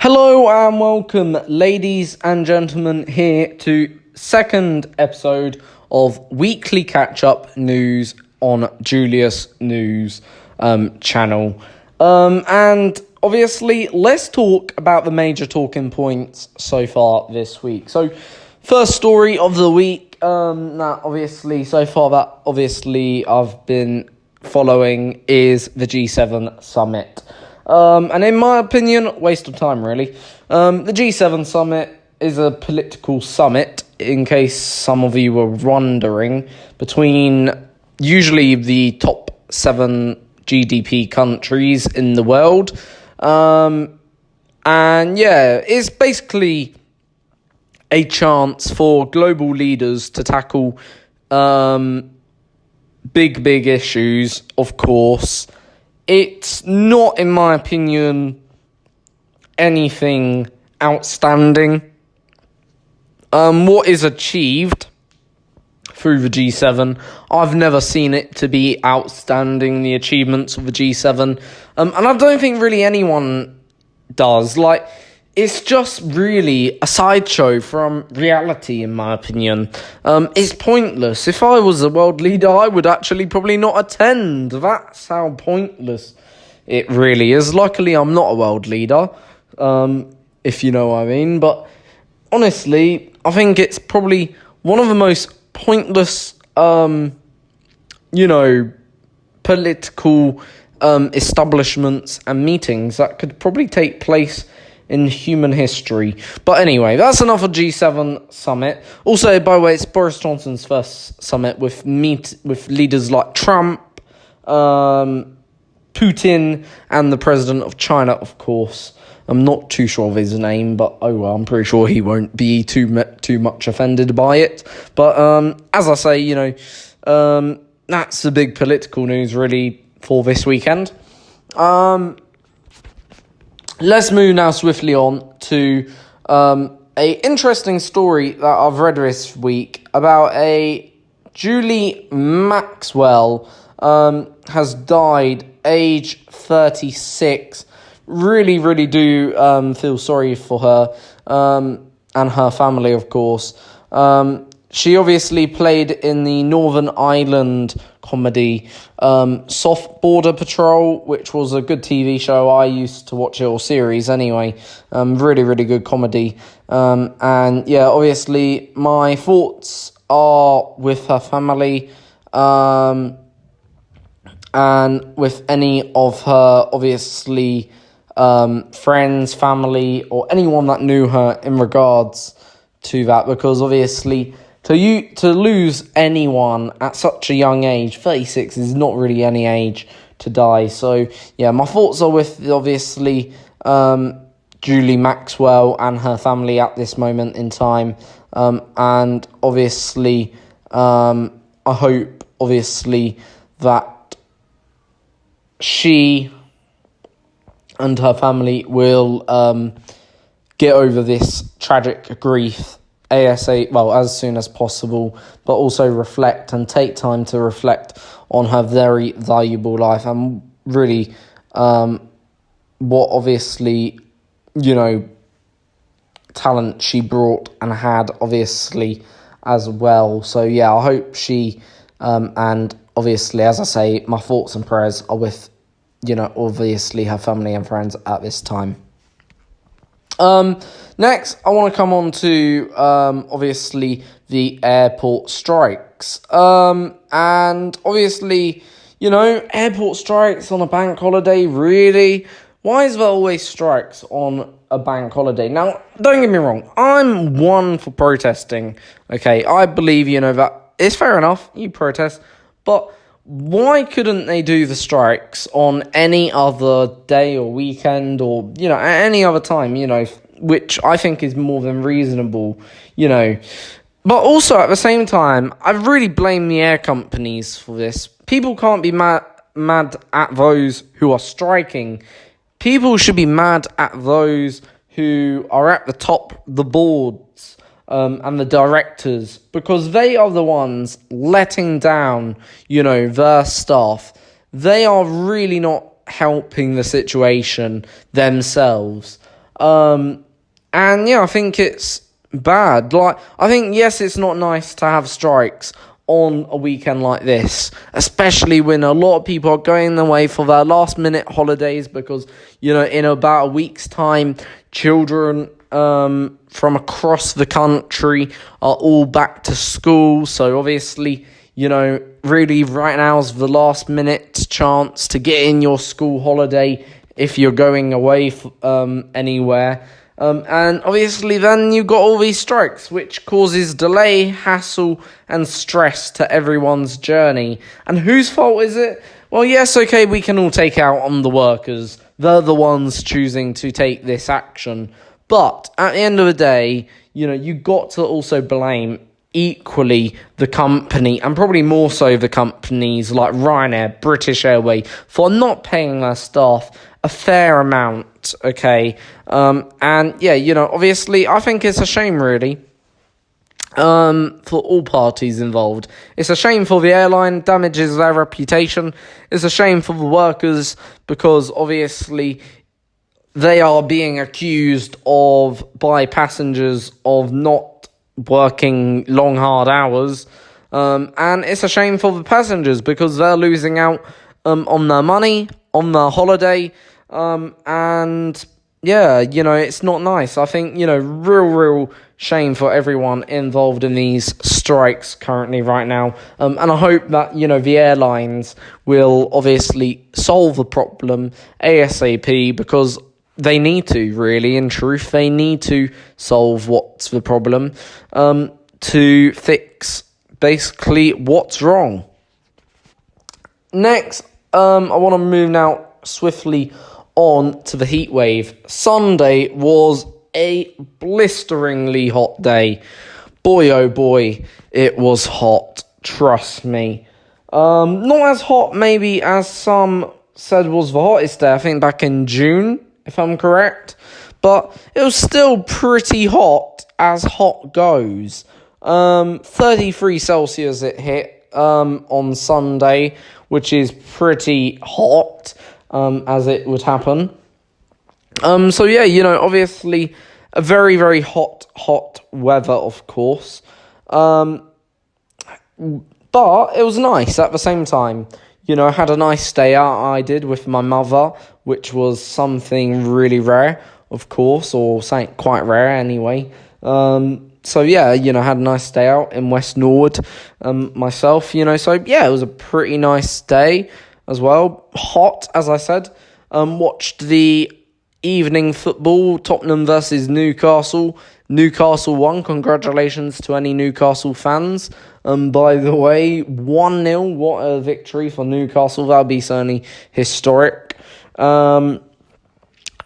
Hello and welcome, ladies and gentlemen, here to second episode of Weekly Catch-Up News on Julius News channel. And obviously, let's talk about the major talking points so far this week. So, first story of the week, that I've been following is the G7 summit. And in my opinion, waste of time, really. The G7 summit is a political summit, in case some of you were wondering, between usually the top 7 GDP countries in the world. And yeah, it's basically a chance for global leaders to tackle big issues, of course. It's not, in my opinion, anything outstanding. What is achieved through the G7, I've never seen it to be outstanding, the achievements of the G7. And I don't think really anyone does. It's just really a sideshow from reality, in my opinion. It's pointless. If I was a world leader, I would actually probably not attend. That's how pointless it really is. Luckily, I'm not a world leader, if you know what I mean. But honestly, I think it's probably one of the most pointless, political establishments and meetings that could probably take place in human history. But anyway, that's enough of G7 summit. Also, by the way, it's Boris Johnson's first summit with leaders like Trump, Putin, and the president of China, of course. I'm not too sure of his name, but oh well, I'm pretty sure he won't be too much offended by it. But as I say, that's the big political news really for this weekend. Let's move now swiftly on to a interesting story that I've read this week about a Julie Maxwell has died, age 36. Really do feel sorry for her and her family, of course. She obviously played in the Northern Ireland comedy Soft Border Patrol, which was a good TV show. I used to watch it, or series anyway. Really good comedy. And yeah, obviously my thoughts are with her family and with any of her, obviously, friends, family, or anyone that knew her in regards to that, because obviously to lose anyone at such a young age, 36 is not really any age to die. So yeah, my thoughts are with obviously Julie Maxwell and her family at this moment in time, and obviously I hope obviously that she and her family will get over this tragic grief as soon as possible, but also reflect and take time to reflect on her very valuable life and really what obviously, talent she brought and had obviously as well. So yeah, I hope she and obviously, as I say, my thoughts and prayers are with obviously her family and friends at this time. Next, I want to come on to, obviously, the airport strikes. And obviously, airport strikes on a bank holiday, really? Why is there always strikes on a bank holiday? Now, don't get me wrong, I'm one for protesting, okay? I believe, that it's fair enough, you protest, but why couldn't they do the strikes on any other day or weekend or, at any other time, which I think is more than reasonable, But also, at the same time, I really blame the air companies for this. People can't be mad at those who are striking. People should be mad at those who are at the top, the boards, and the directors, because they are the ones letting down, their staff. They are really not helping the situation themselves. And yeah, I think it's bad. Like, I think, yes, it's not nice to have strikes on a weekend like this, especially when a lot of people are going away for their last minute holidays because, in about a week's time, children from across the country are all back to school. So obviously, really right now is the last minute chance to get in your school holiday if you're going away anywhere. And obviously then you've got all these strikes, which causes delay, hassle, and stress to everyone's journey. And whose fault is it? Well, yes, okay, we can all take out on the workers. They're the ones choosing to take this action. But at the end of the day, you got to also blame equally the company, and probably more so the companies like Ryanair, British Airways, for not paying their staff a fair amount, okay? And yeah, obviously, I think it's a shame, really, for all parties involved. It's a shame for the airline, damages their reputation. It's a shame for the workers, because obviously they are being accused by passengers of not working long, hard hours. And it's a shame for the passengers because they're losing out on their money, on their holiday. And yeah, it's not nice. I think, real shame for everyone involved in these strikes currently right now. And I hope that, the airlines will obviously solve the problem ASAP, because they need to, really, in truth. They need to solve what's the problem to fix, basically, what's wrong. Next, I want to move now swiftly on to the heat wave. Sunday was a blisteringly hot day. Boy, oh boy, it was hot. Trust me. Not as hot, maybe, as some said was the hottest day. I think back in June, if I'm correct. But it was still pretty hot, as hot goes. 33 Celsius it hit on Sunday, which is pretty hot, as it would happen. So yeah, obviously a very, very hot weather, of course. But it was nice at the same time. I had a nice day out, I did, with my mother, which was something really rare, of course, or something quite rare anyway. So yeah, I had a nice day out in West Norwood, myself, so yeah, it was a pretty nice day as well. Hot, as I said. Watched the evening football, Tottenham versus Newcastle. Newcastle won. Congratulations to any Newcastle fans. By the way, 1-0. What a victory for Newcastle. That'll be certainly historic. And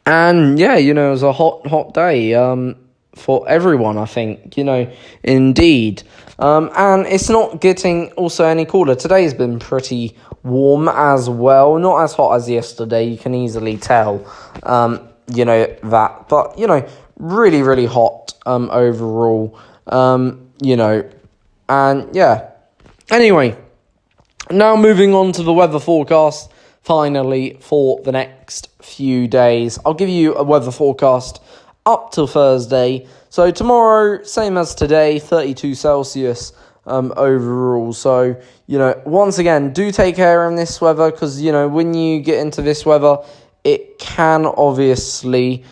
yeah, it was a hot day for everyone, I think, indeed. And it's not getting also any cooler. Today's been pretty warm as well. Not as hot as yesterday, you can easily tell, that. But, really, really hot overall, and yeah. Anyway, now moving on to the weather forecast, finally, for the next few days. I'll give you a weather forecast up till Thursday. So tomorrow, same as today, 32 Celsius overall. So, once again, do take care in this weather, because, when you get into this weather, it can obviously,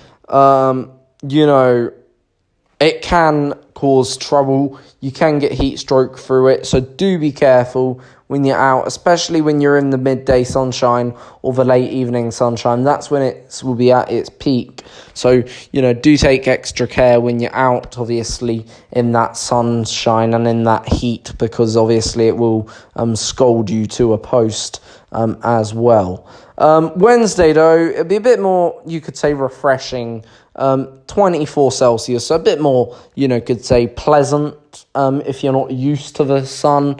it can cause trouble. You can get heat stroke through it. So do be careful when you're out, especially when you're in the midday sunshine or the late evening sunshine. That's when it will be at its peak. So, do take extra care when you're out, obviously, in that sunshine and in that heat, because obviously it will scald you to a post as well. Wednesday, though, it'll be a bit more, you could say, refreshing. 24 Celsius, so a bit more, could say pleasant, if you're not used to the sun,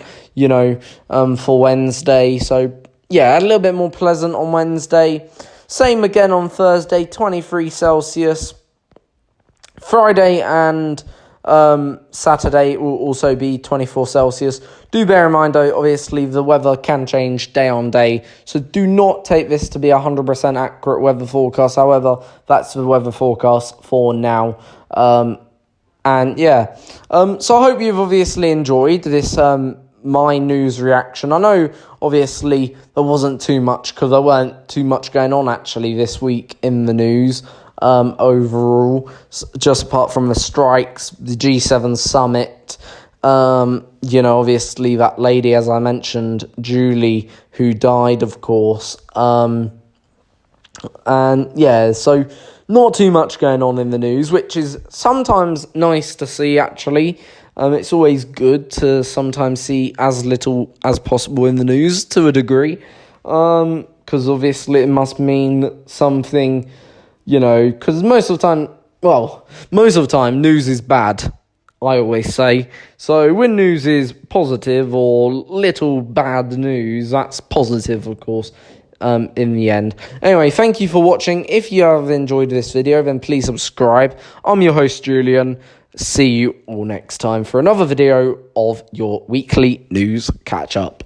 for Wednesday. So, yeah, a little bit more pleasant on Wednesday. Same again on Thursday, 23 Celsius. Friday and Saturday will also be 24 Celsius. Do bear in mind, though, obviously the weather can change day on day, so do not take this to be 100% accurate weather forecast. However, that's the weather forecast for now. And yeah, so I hope you've obviously enjoyed this my news reaction. I know obviously there wasn't too much because there weren't too much going on actually this week in the news. Overall, just apart from the strikes, the G7 summit, obviously that lady, as I mentioned, Julie, who died, of course, and yeah, so not too much going on in the news, which is sometimes nice to see, actually. It's always good to sometimes see as little as possible in the news, to a degree, because obviously it must mean something. Because most of the time, news is bad, I always say. So when news is positive or little bad news, that's positive, of course, in the end. Anyway, thank you for watching. If you have enjoyed this video, then please subscribe. I'm your host, Julian. See you all next time for another video of your weekly news catch-up.